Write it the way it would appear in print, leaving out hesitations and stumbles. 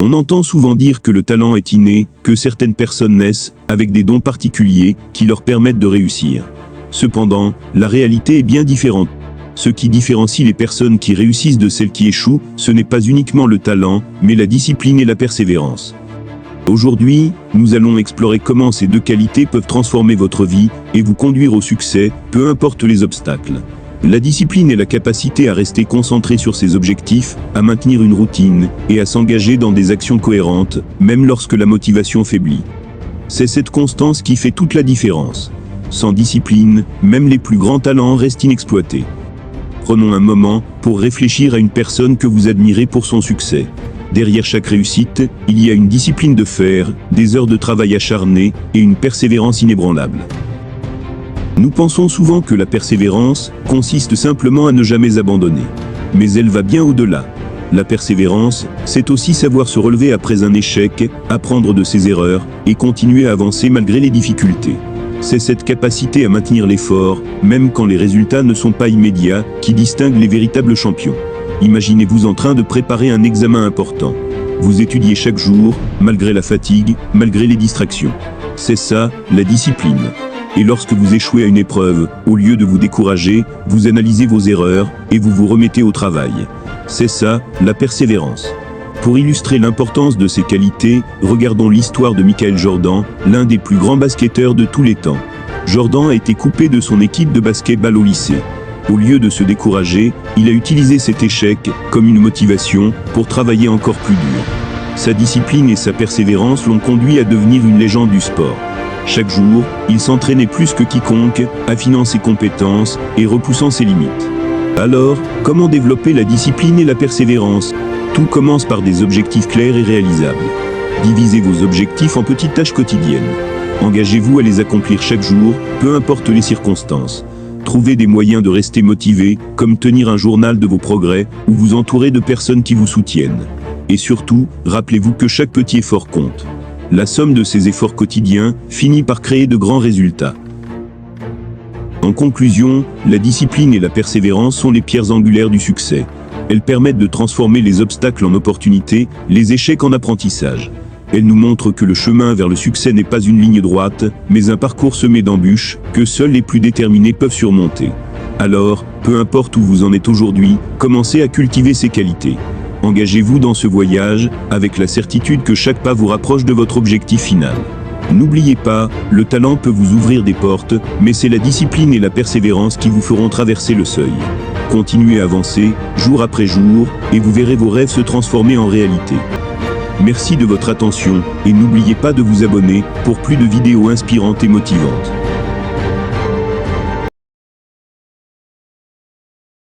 On entend souvent dire que le talent est inné, que certaines personnes naissent avec des dons particuliers qui leur permettent de réussir. Cependant, la réalité est bien différente. Ce qui différencie les personnes qui réussissent de celles qui échouent, ce n'est pas uniquement le talent, mais la discipline et la persévérance. Aujourd'hui, nous allons explorer comment ces deux qualités peuvent transformer votre vie et vous conduire au succès, peu importe les obstacles. La discipline est la capacité à rester concentré sur ses objectifs, à maintenir une routine et à s'engager dans des actions cohérentes, même lorsque la motivation faiblit. C'est cette constance qui fait toute la différence. Sans discipline, même les plus grands talents restent inexploités. Prenons un moment pour réfléchir à une personne que vous admirez pour son succès. Derrière chaque réussite, il y a une discipline de fer, des heures de travail acharnées et une persévérance inébranlable. Nous pensons souvent que la persévérance consiste simplement à ne jamais abandonner. Mais elle va bien au-delà. La persévérance, c'est aussi savoir se relever après un échec, apprendre de ses erreurs et continuer à avancer malgré les difficultés. C'est cette capacité à maintenir l'effort, même quand les résultats ne sont pas immédiats, qui distingue les véritables champions. Imaginez-vous en train de préparer un examen important. Vous étudiez chaque jour, malgré la fatigue, malgré les distractions. C'est ça, la discipline. Et lorsque vous échouez à une épreuve, au lieu de vous décourager, vous analysez vos erreurs et vous vous remettez au travail. C'est ça, la persévérance. Pour illustrer l'importance de ces qualités, regardons l'histoire de Michael Jordan, l'un des plus grands basketteurs de tous les temps. Jordan a été coupé de son équipe de basketball au lycée. Au lieu de se décourager, il a utilisé cet échec comme une motivation pour travailler encore plus dur. Sa discipline et sa persévérance l'ont conduit à devenir une légende du sport. Chaque jour, il s'entraînait plus que quiconque, affinant ses compétences et repoussant ses limites. Alors, comment développer la discipline et la persévérance ? Tout commence par des objectifs clairs et réalisables. Divisez vos objectifs en petites tâches quotidiennes. Engagez-vous à les accomplir chaque jour, peu importe les circonstances. Trouvez des moyens de rester motivé, comme tenir un journal de vos progrès, ou vous entourer de personnes qui vous soutiennent. Et surtout, rappelez-vous que chaque petit effort compte. La somme de ces efforts quotidiens finit par créer de grands résultats. En conclusion, la discipline et la persévérance sont les pierres angulaires du succès. Elles permettent de transformer les obstacles en opportunités, les échecs en apprentissage. Elles nous montrent que le chemin vers le succès n'est pas une ligne droite, mais un parcours semé d'embûches, que seuls les plus déterminés peuvent surmonter. Alors, peu importe où vous en êtes aujourd'hui, commencez à cultiver ces qualités. Engagez-vous dans ce voyage, avec la certitude que chaque pas vous rapproche de votre objectif final. N'oubliez pas, le talent peut vous ouvrir des portes, mais c'est la discipline et la persévérance qui vous feront traverser le seuil. Continuez à avancer, jour après jour, et vous verrez vos rêves se transformer en réalité. Merci de votre attention, et n'oubliez pas de vous abonner pour plus de vidéos inspirantes et motivantes.